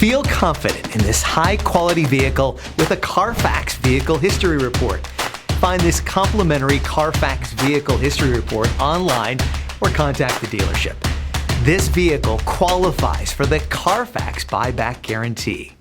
Feel confident in this high-quality vehicle with a Carfax Vehicle History Report. Find this complimentary Carfax Vehicle History Report online or contact the dealership. This vehicle qualifies for the Carfax Buyback Guarantee.